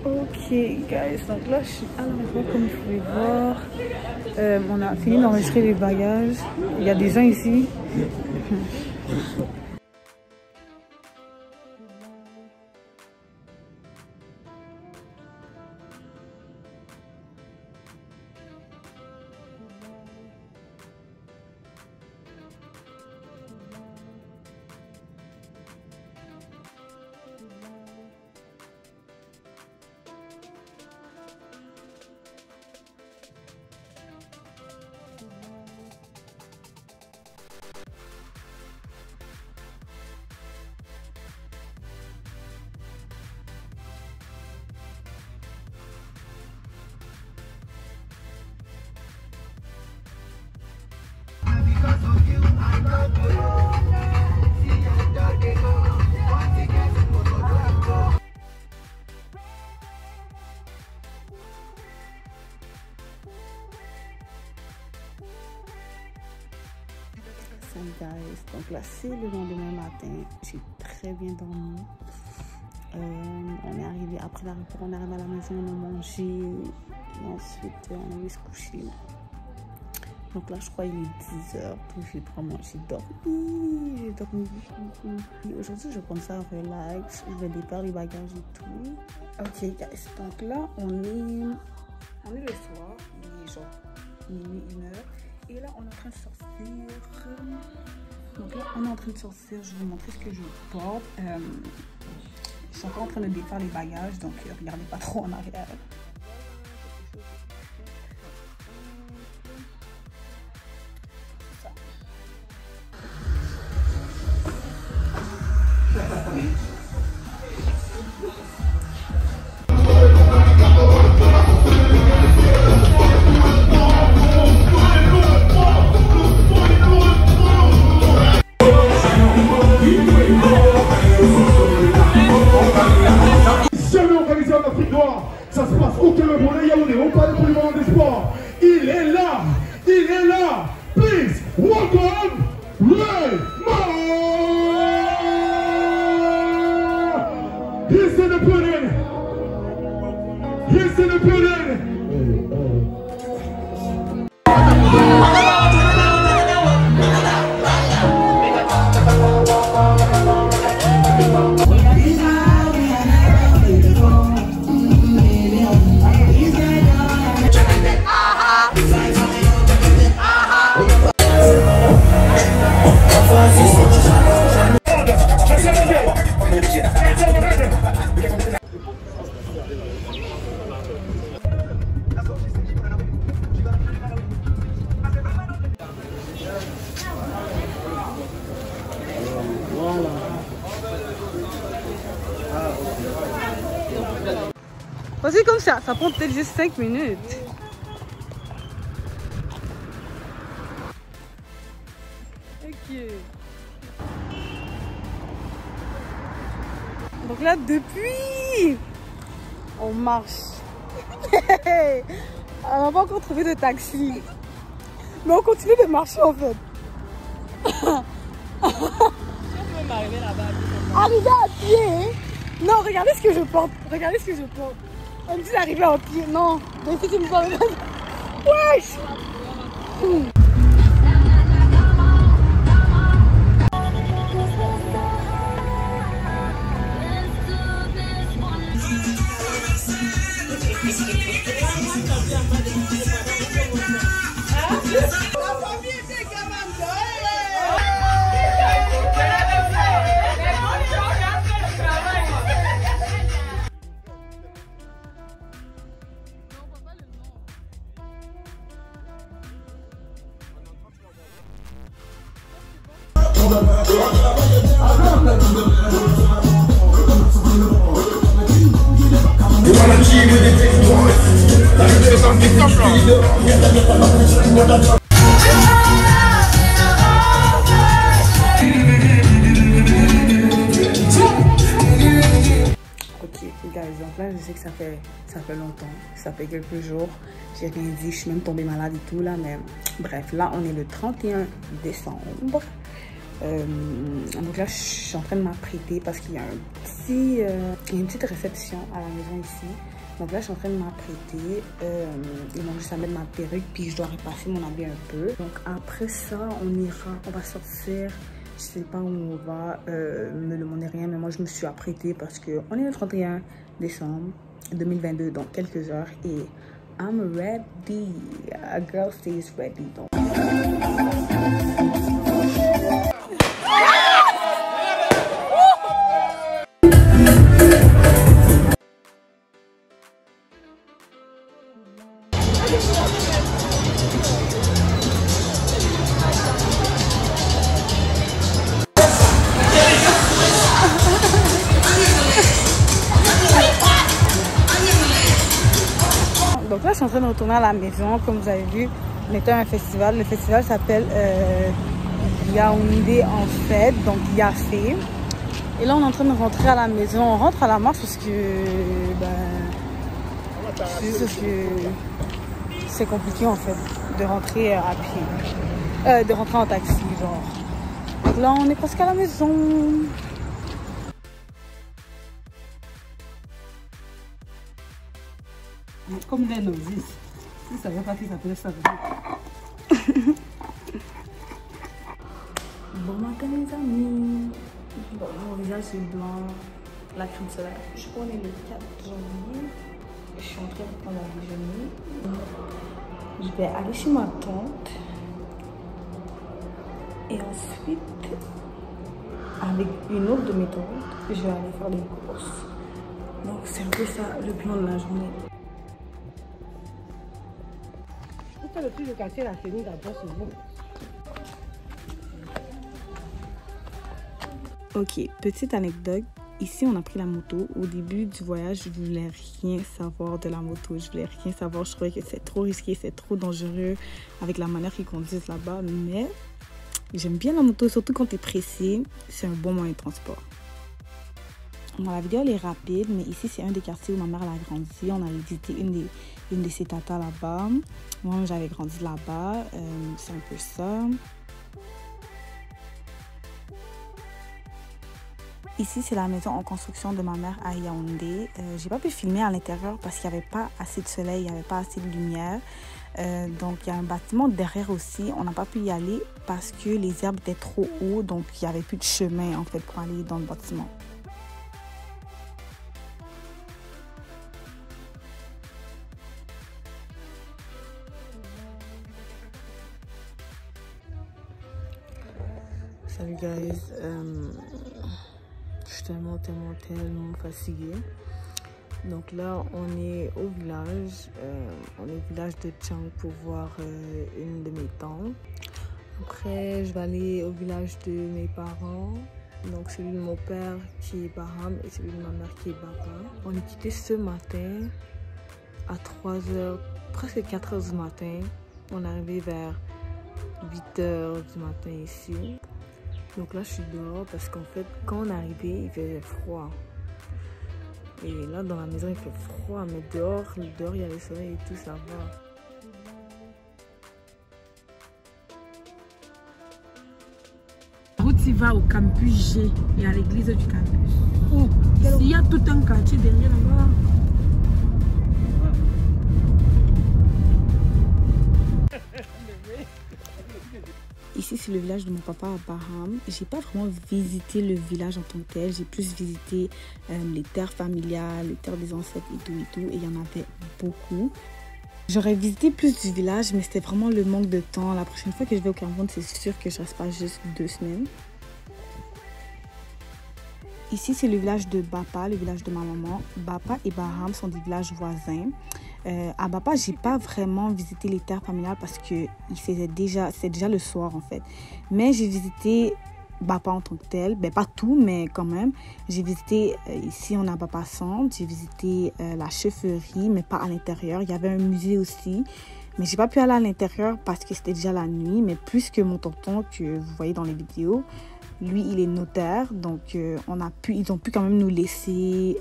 Ok, guys, donc là je suis à l'aéroport comme vous pouvez voir. On a fini d'enregistrer les bagages. Il y a des gens ici. Guys, donc là c'est le lendemain matin, j'ai très bien dormi. On est arrivé après l'aéroport, on est arrivé à la maison, on a mangé et ensuite on est allé se coucher. Donc là je crois il est 10h, donc j'ai dormi beaucoup. Aujourd'hui je vais prendre ça relax, je vais défaire les bagages et tout. Ok guys, donc là on est le soir, il est genre minuit, 1h. Et là, on est en train de sortir. Donc là, on est en train de sortir. Je vais vous montrer ce que je porte. Je suis encore en train de défaire les bagages, donc regardez pas trop en arrière. Ça se passe au Cameroun, Yaoundé, on parle pour le moment des sports. Il est là. Please welcome Raymond. He's in the building. Vas-y comme ça prend peut-être juste 5 minutes. Ok. Donc là, depuis, on marche. On n'a pas encore trouvé de taxi. Mais on continue de marcher en fait. Si on peut m'arriver là-bas. Arriver à pied? Non, regardez ce que je porte. On me dit d'arriver à pied. Non, mais si tu me parles. Wesh! Guys, donc là je sais que ça fait longtemps, ça fait quelques jours, j'ai rien dit, je suis même tombée malade et tout là, mais bref, là on est le 31 décembre. Donc là je suis en train de m'apprêter parce qu'il y a une petite réception à la maison ici. Donc là, je suis en train de m'apprêter. Ils m'ont juste à mettre ma perruque, puis je dois repasser mon habit un peu. Donc après ça, on va sortir. Je sais pas où on va, me demandez rien, mais moi je me suis apprêtée parce qu'on est le 31 décembre 2022, donc quelques heures, et I'm ready. A girl stays ready. Donc. Donc là, je suis en train de retourner à la maison. Comme vous avez vu, on était à un festival. Le festival s'appelle Yaoundé en fête, donc Yafé. Et là, on est en train de rentrer à la maison. On rentre à la marche parce que c'est compliqué en fait de rentrer à pied, de rentrer en taxi, genre. Donc là, on est presque à la maison. Comme des novices. Vous ne savez pas qui s'appelle ça. Bon matin les amis. Bon, mon visage c'est blanc, la crème solaire. Je crois qu'on est le 4 janvier. Je suis en train de prendre la déjeuner. Je vais aller chez ma tante. Et ensuite, avec une autre de mes tantes, je vais aller faire des courses. Donc c'est un peu ça le plan de la journée. Le plus de quartier, la tenue d'abord sur vous. Ok, petite anecdote. Ici, on a pris la moto. Au début du voyage, je voulais rien savoir de la moto. Je voulais rien savoir. Je trouvais que c'est trop risqué, c'est trop dangereux avec la manière qu'ils conduisent là-bas. Mais j'aime bien la moto, surtout quand tu es pressé. C'est un bon moyen de transport. Bon, la vidéo elle est rapide, mais ici c'est un des quartiers où ma mère elle a grandi. On a visité une de ses tatas là-bas. Moi j'avais grandi là-bas. C'est un peu ça. Ici c'est la maison en construction de ma mère à Yaoundé. J'ai pas pu filmer à l'intérieur parce qu'il n'y avait pas assez de soleil, il n'y avait pas assez de lumière. Donc il y a un bâtiment derrière aussi. On n'a pas pu y aller parce que les herbes étaient trop hauts, donc il n'y avait plus de chemin en fait pour aller dans le bâtiment. Salut guys, je suis tellement fatiguée. Donc là on est au village, de Tchang pour voir une de mes tantes. Après je vais aller au village de mes parents, donc celui de mon père qui est Baham et celui de ma mère qui est Bapa. On est quitté ce matin à 3h, presque 4h du matin. On est arrivé vers 8h du matin ici. Donc là, je suis dehors parce qu'en fait, quand on est arrivé, il faisait froid. Et là, dans la maison, il fait froid, mais dehors, il y a le soleil et tout, ça va. La route, il va au campus G et à l'église du campus. Oh, ici, il y a tout un quartier derrière là-bas. Ici, c'est le village de mon papa à Baham. J'ai pas vraiment visité le village en tant que tel. J'ai plus visité les terres familiales, les terres des ancêtres et tout. Et il y en avait beaucoup. J'aurais visité plus du village, mais c'était vraiment le manque de temps. La prochaine fois que je vais au Cameroun, c'est sûr que je reste pas juste 2 semaines. Ici, c'est le village de Bapa, le village de ma maman. Bapa et Baham sont des villages voisins. À Bapa, j'ai pas vraiment visité les terres familiales parce que c'était déjà le soir en fait. Mais j'ai visité Bapa en tant que tel, ben pas tout, mais quand même. J'ai visité ici on a Bapa Centre, j'ai visité la chefferie, mais pas à l'intérieur. Il y avait un musée aussi, mais j'ai pas pu aller à l'intérieur parce que c'était déjà la nuit. Mais plus que mon tonton que vous voyez dans les vidéos, lui il est notaire, donc ils ont pu quand même nous laisser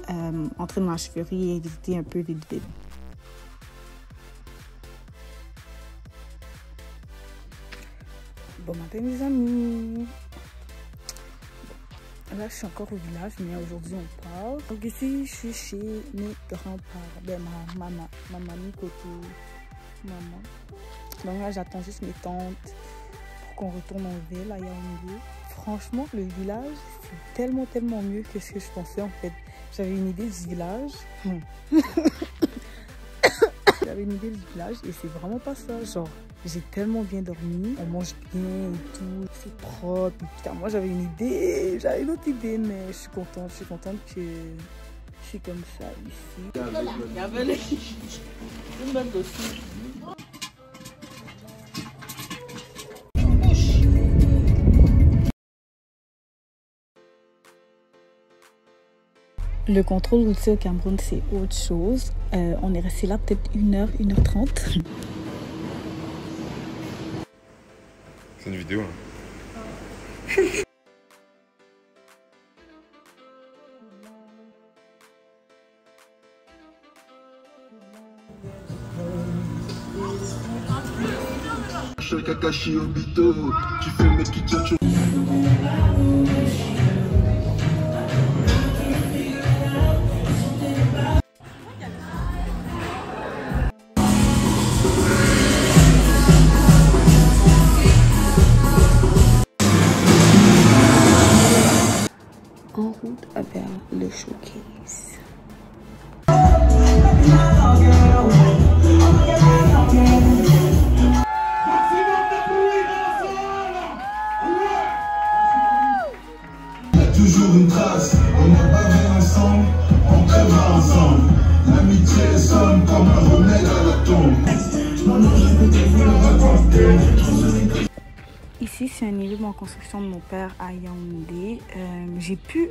entrer dans la chefferie et visiter un peu vite. Bon matin les amis. Là, je suis encore au village, mais aujourd'hui, on part. Donc ici, je suis chez mes grands-parents. Ben, ma mamie côté maman. Donc là, j'attends juste mes tantes pour qu'on retourne en ville à Yaoundé. Franchement, le village, c'est tellement mieux que ce que je pensais, en fait. J'avais une idée du village. J'avais une idée du village et c'est vraiment pas ça. Genre, j'ai tellement bien dormi, on mange bien et tout, c'est propre. Et putain, moi j'avais une idée, j'avais une autre idée, mais je suis contente que je suis comme ça ici. Il y avait une bonne aussi. Le contrôle routier au Cameroun, c'est autre chose. On est resté là peut-être 1h, 1h30. C'est une vidéo. Kakashi Obito, tu fais le mec qui tient. En route vers le showcase. Toujours une trace, on a bavé ensemble, on crèvera ensemble. L'amitié est somme comme un remède à la tombe. Ici, c'est un immeuble en construction de mon père à Yaoundé. J'ai pu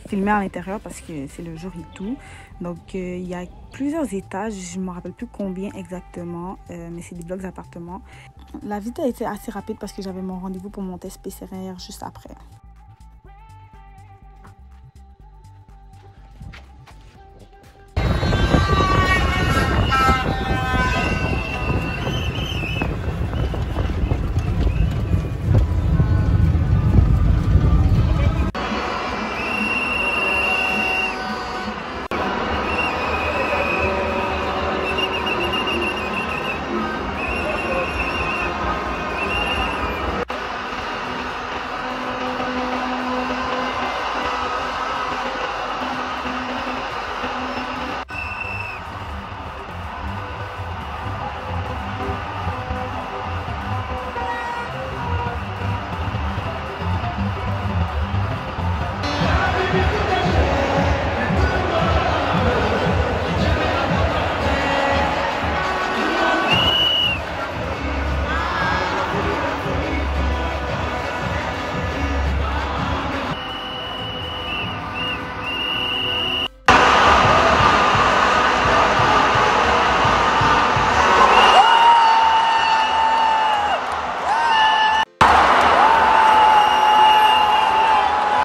filmer à l'intérieur parce que c'est le jour et tout. Donc, il y a plusieurs étages. Je ne me rappelle plus combien exactement, mais c'est des blocs d'appartements. La visite a été assez rapide parce que j'avais mon rendez-vous pour mon test PCR juste après.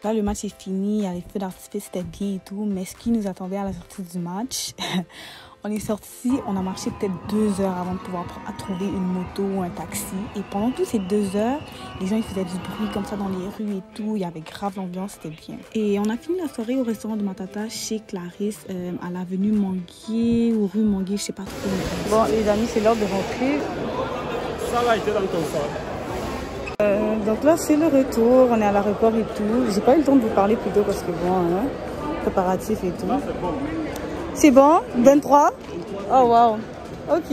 Là, le match est fini, il y a les feux d'artifice, c'était bien et tout, mais ce qui nous attendait à la sortie du match, on est sorti, on a marché peut-être 2 heures avant de pouvoir trouver une moto ou un taxi. Et pendant toutes ces 2 heures, les gens ils faisaient du bruit comme ça dans les rues et tout, il y avait grave l'ambiance, c'était bien. Et on a fini la soirée au restaurant de Matata chez Clarisse, à l'avenue Manguier ou rue Manguier, je sais pas trop. Bon les amis, c'est l'heure de rentrer. Ça va été dans ton fort. Donc là c'est le retour, on est à l'aéroport et tout. J'ai pas eu le temps de vous parler plus tôt parce que bon, hein, préparatif et tout. C'est bon, 23. Oh wow, ok.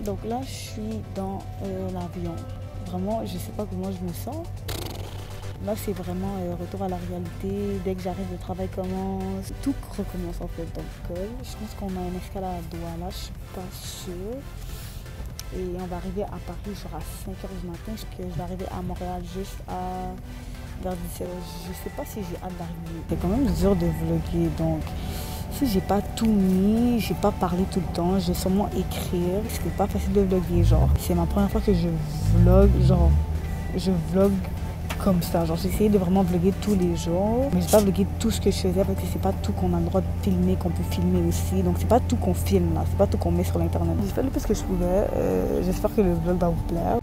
Donc là je suis dans l'avion. Vraiment je sais pas comment je me sens. Là c'est vraiment retour à la réalité. Dès que j'arrive le travail commence. Tout recommence en fait. Donc je pense qu'on a un escale à Douala, je suis pas sûre. Et on va arriver à Paris genre à 5h du matin. Je vais arriver à Montréal juste vers 17h. Je sais pas si j'ai hâte d'arriver. C'est quand même dur de vlogger. Donc si j'ai pas tout mis, j'ai pas parlé tout le temps, je vais sûrement écrire. C'est pas facile de vlogger. Genre c'est ma première fois que je vlog. Genre je vlog comme ça. Genre j'ai essayé de vraiment vlogger tous les jours. Mais j'ai pas vlogué tout ce que je faisais parce que c'est pas tout qu'on a le droit de filmer, qu'on peut filmer aussi. Donc c'est pas tout qu'on filme là, c'est pas tout qu'on met sur l'internet. J'ai fait le plus que je pouvais. J'espère que le vlog va vous plaire.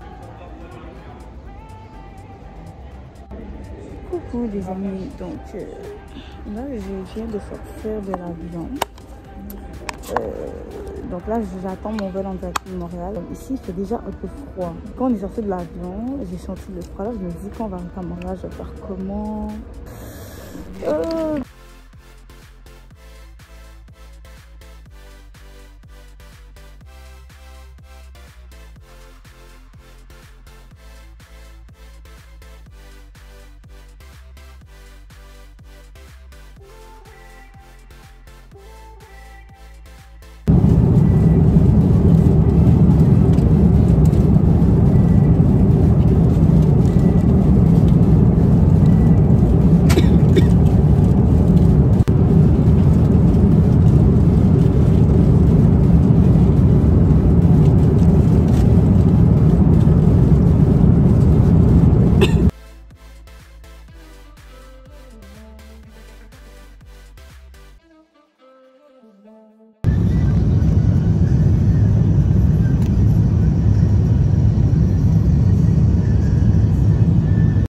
Coucou les amis, donc là je viens de sortir de l'avion. Donc là j'attends mon vol en direction de Montréal. Ici il fait déjà un peu froid. Quand on est sorti de l'avion, j'ai senti le froid là, je me dis quand on va rentrer à Montréal, je vais faire comment